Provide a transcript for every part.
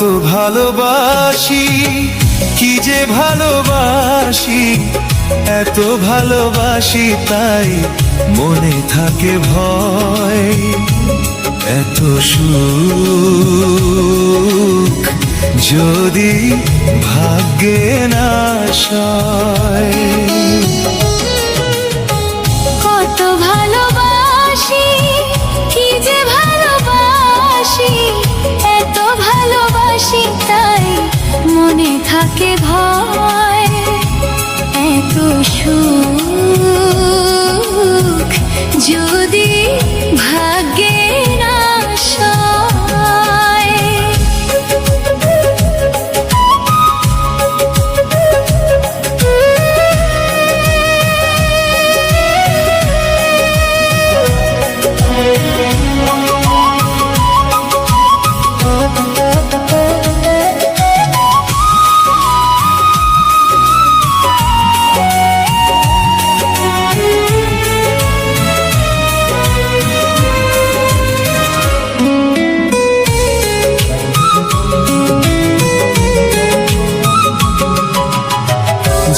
কত ভালোবাসি, কি যে ভালোবাসি, এত ভালোবাসি তাই মনে থাকে ভয়। এত সুখ যদি ভাগ্যে না সয়। কত ভালোবাসি, কি যে ভালোবাসি, এত ভালোবাসি তাই মনে থাকে ভয়। এত সুখ যদি ভাগ্যে না সয়।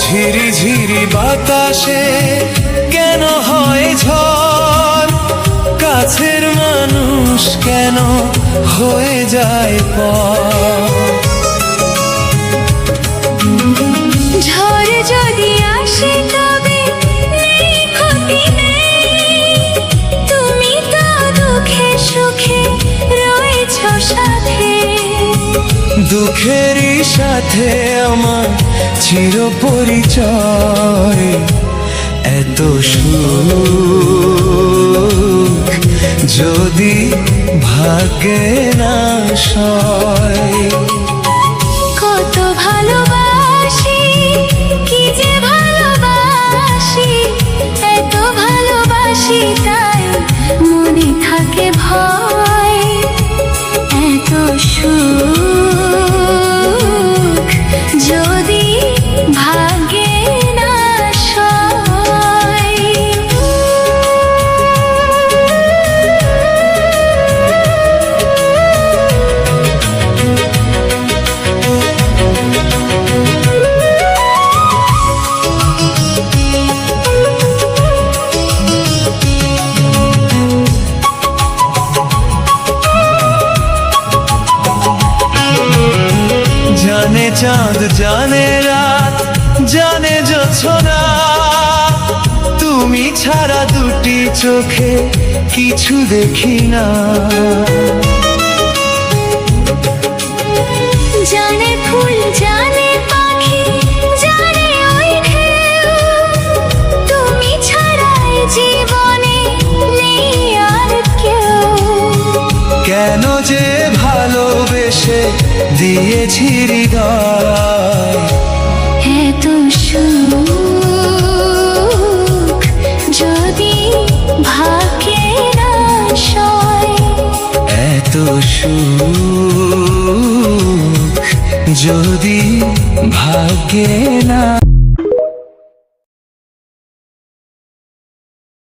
ঝিরি ঝিরি বাতাসে কেন হয় ঝড়, কাছের মানুষ কেন হয়ে যায় পর। ঝড় যদি আসে তবে নেই ক্ষতি নেই, তুমি তো দুঃখে সুখে রয়েছ সাথে। দুঃখেরই সাথে আমার চির পরিচয়। এত সুখ যদি ভাগ্যে না সয়। কত ভালোবাসি, কি যে ভালোবাসি, এত ভালোবাসি তাই মনে থাকে ভয়। এত সুখ যদি ভাগ্যে না সয়। জানে চাঁদ জানে রাত জানে জোছনা, তুমি ছাড়া দুটি চোখে কিছু দেখি না। জানে ফুল জানে পাখি জানে ওই ঢেউ, তুমি ছাড়াই জীবনে নেই আর কেউ। কেন যে ভালোবেসে দিয়েছি হৃদয়। এত সুখ যদি ভাগ্যে না সয়। এত সুখ যদি ভাগ্যে না